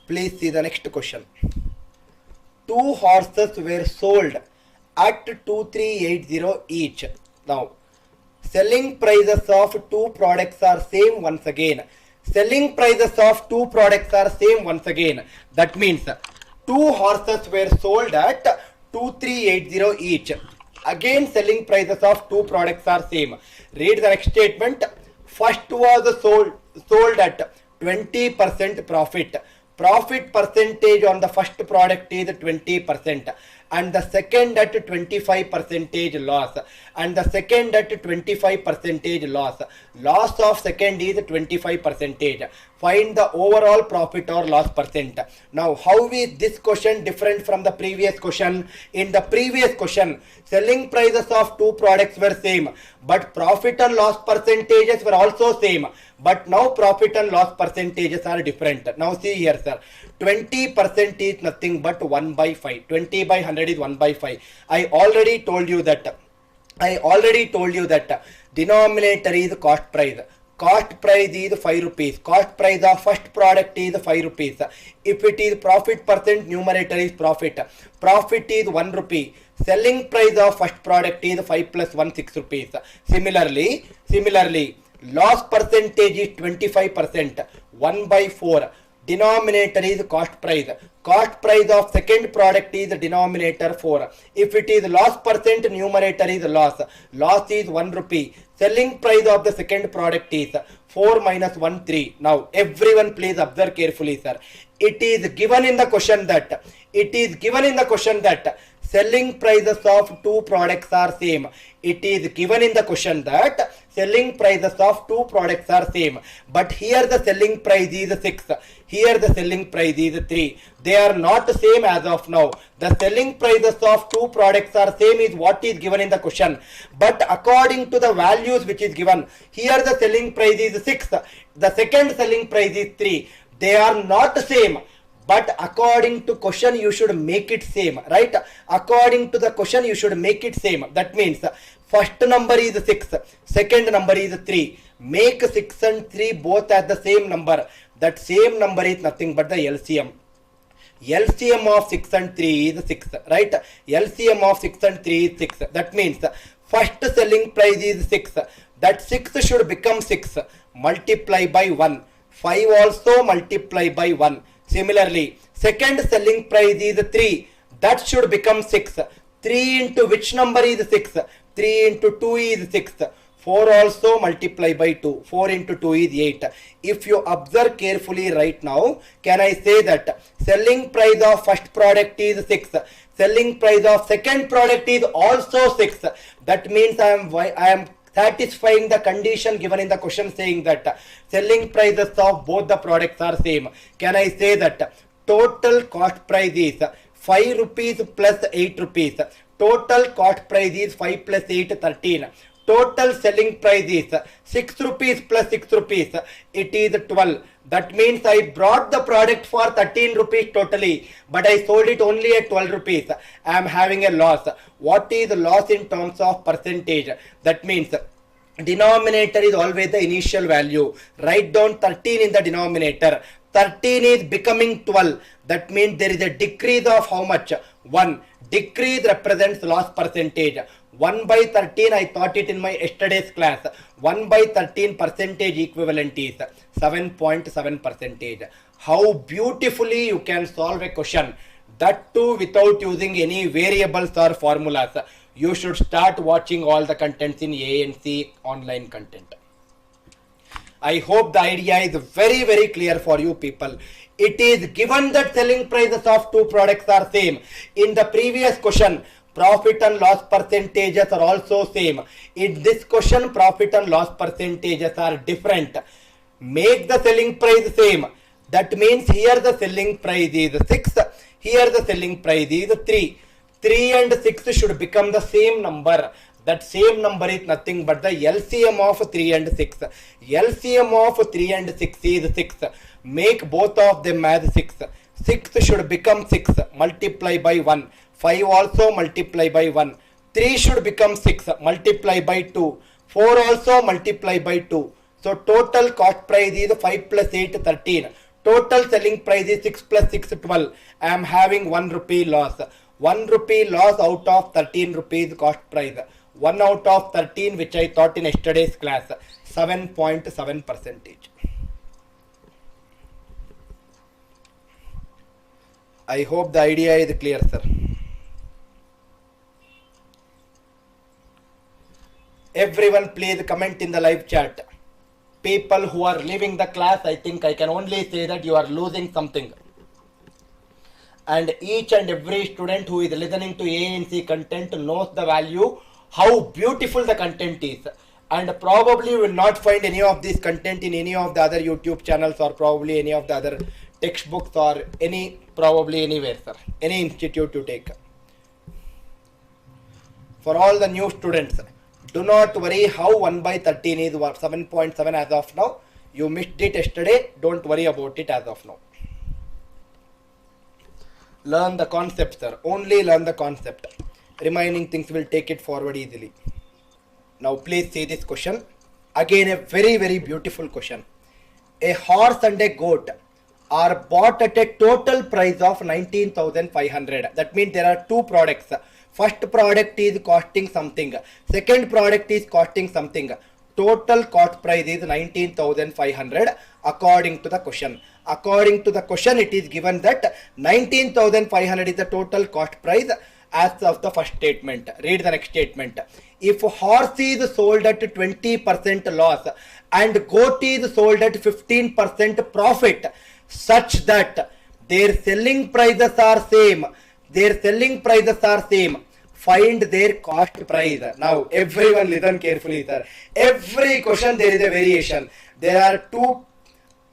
Please see the next question. 2 horses were sold at 2380 each. Now, selling prices of 2 products are same once again. Selling prices of 2 products are same once again. That means 2 horses were sold at 2380 each. Again, selling prices of 2 products are same. Read the next statement. First was sold at 20% profit. Profit percentage on the first product is 20%, and the second at 25% loss, and the second at 25% loss. Loss of second is 25%. Find the overall profit or loss percent. Now, how is this question different from the previous question? In the previous question, selling prices of 2 products were same, but profit and loss percentages were also same. But now profit and loss percentages are different. Now see here, sir. 20% is nothing but 1 by 5. 20 by 100 is 1 by 5. I already told you that denominator is cost price. Cost price is 5 rupees. Cost price of first product is 5 rupees. If it is profit percent, numerator is profit. Profit is 1 rupee. Selling price of first product is 5 plus 1, 6 rupees. Similarly, loss percentage is 25%. 1 by 4. Denominator is cost price. Cost price of second product is denominator 4. If it is loss percent, numerator is loss. Loss is 1 rupee. Selling price of the second product is 4 minus 1, 3. Now, everyone please observe carefully, sir. It is given in the question that selling prices of 2 products are same. It is given in the question that selling prices of 2 products are same. But here the selling price is 6. Here the selling price is 3. They are not same as of now. The selling prices of 2 products are same is what is given in the question. But according to the values which is given, here the selling price is 6. The second selling price is 3. They are not same. But according to question, you should make it same, right? According to the question, you should make it same. That means first number is 6, second number is 3. Make 6 and 3 both as the same number. That same number is nothing but the LCM. LCM of 6 and 3 is 6, right? LCM of 6 and 3 is 6. That means first selling price is 6. That 6 should become 6. Multiply by 1. 5 also multiply by 1. Similarly, second selling price is 3. That should become 6. 3 into which number is 6? 3 into 2 is 6. 4 also multiply by 2. 4 into 2 is 8. If you observe carefully right now, can I say that selling price of first product is 6. Selling price of second product is also 6. That means I am satisfying the condition given in the question saying that selling prices of both the products are same. Can I say that total cost price is 5 rupees plus 8 rupees. Total cost price is 5 plus 8, 13. Total selling price is 6 rupees plus 6 rupees. It is 12. That means I brought the product for 13 rupees totally, but I sold it only at 12 rupees. I am having a loss. What is the loss in terms of percentage? That means denominator is always the initial value. Write down 13 in the denominator. 13 is becoming 12. That means there is a decrease of how much? 1. Decrease represents loss percentage. 1 by 13, I taught it in my yesterday's class. 1 by 13 percentage equivalent is 7.7%. How beautifully you can solve a question. That too without using any variables or formulas. You should start watching all the contents in ANC online content. I hope the idea is very, very clear for you people. It is given that selling prices of 2 products are same. In the previous question, profit and loss percentages are also same. In this question, profit and loss percentages are different. Make the selling price same. That means here the selling price is 6. Here the selling price is 3. 3 and 6 should become the same number. That same number is nothing but the LCM of 3 and 6. LCM of 3 and 6 is 6. Make both of them as 6. 6 should become 6. Multiply by 1. 5 also multiply by 1. 3 should become 6. Multiply by 2. 4 also multiply by 2. So total cost price is 5 plus 8, 13. Total selling price is 6 plus 6, 12. I am having 1 rupee loss. 1 rupee loss out of 13 rupees cost price. 1 out of 13, which I taught in yesterday's class, 7.7%. I hope the idea is clear, sir. Everyone please comment in the live chat. People who are leaving the class, I think I can only say that you are losing something. And each and every student who is listening to ANC content knows the value, how beautiful the content is. And probably will not find any of this content in any of the other YouTube channels or probably any of the other textbooks or probably anywhere, sir. Any institute to take. For all the new students, do not worry how 1 by 13 is 7.7 as of now. You missed it yesterday. Don't worry about it as of now. Learn the concept, sir. Only learn the concept. Remaining things will take it forward easily. Now please see this question. Again a very, very beautiful question. A horse and a goat are bought at a total price of 19,500. That means there are two products. First product is costing something. Second product is costing something. Total cost price is 19,500 according to the question. According to the question, it is given that 19,500 is the total cost price as of the first statement. Read the next statement. If horse is sold at 20% loss and goat is sold at 15% profit, such that their selling prices are same, find their cost price. Now everyone listen carefully, sir. Every question there is a variation. There are two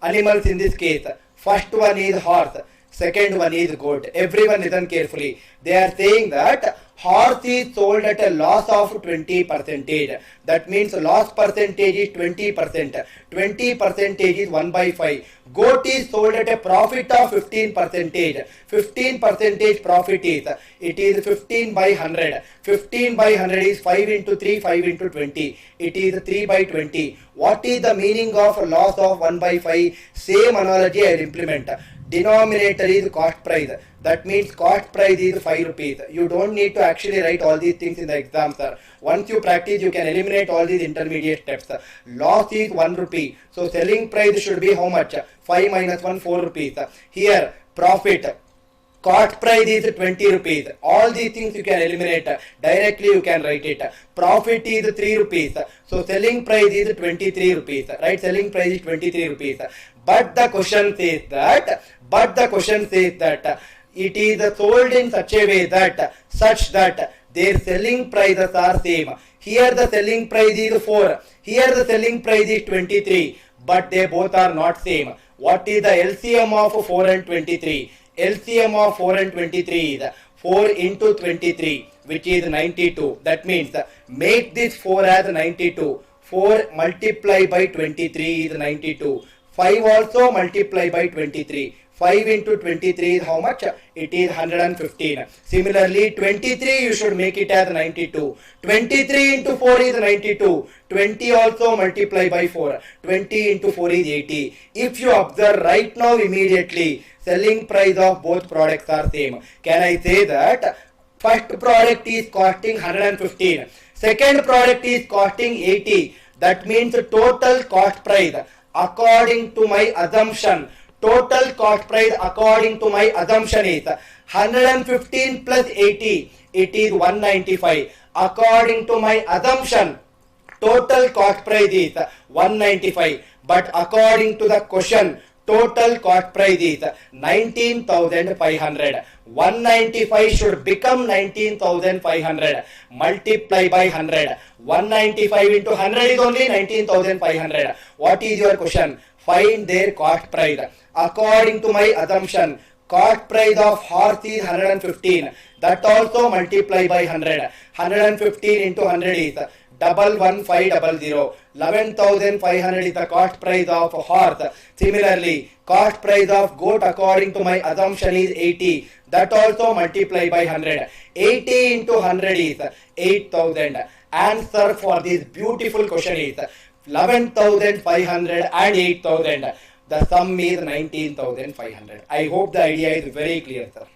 animals in this case. First one is horse, second one is goat. Everyone listen carefully. They are saying that horse is sold at a loss of 20%. That means loss percentage is 20%. 20% is 1 by 5. Goat is sold at a profit of 15%. 15% profit is, it is 15 by 100. 15 by 100 is 5 into 3, 5 into 20. It is 3 by 20. What is the meaning of loss of 1 by 5? Same analogy I will implement. Denominator is cost price. That means cost price is 5 rupees. You don't need to actually write all these things in the exam, sir. Once you practice, you can eliminate all these intermediate steps. Loss is 1 rupee. So selling price should be how much? 5 minus 1, 4 rupees. Here, profit. Cost price is 20 rupees. All these things you can eliminate. Directly you can write it. Profit is 3 rupees. So selling price is 23 rupees. Right? Selling price is 23 rupees. But the question says that it is sold in such a way that their selling prices are same. Here the selling price is 4. Here the selling price is 23. But they both are not same. What is the LCM of 4 and 23? LCM of 4 and 23 is 4 into 23, which is 92. That means make this 4 as 92. 4 multiplied by 23 is 92. 5 also multiply by 23. 5 into 23 is how much? It is 115. Similarly, 23 you should make it as 92. 23 into 4 is 92. 20 also multiply by 4. 20 into 4 is 80. If you observe right now immediately, selling price of both products are same. Can I say that first product is costing 115. Second product is costing 80. That means total cost price according to my assumption. Total cost price according to my assumption is 115 plus 80. It is 195. According to my assumption, total cost price is 195. But according to the question, total cost price is 19,500. 195 should become 19,500. Multiply by 100. 195 into 100 is only 19,500. What is your question? Find their cost price. According to my assumption, cost price of horse is 115. That also multiply by 100. 115 into 100 is 11500. 11,500 is the cost price of horse. Similarly, cost price of goat according to my assumption is 80. That also multiply by 100. 80 into 100 is 8,000. Answer for this beautiful question is 11,500 and 8,000. The sum is 19,500. I hope the idea is very clear, sir.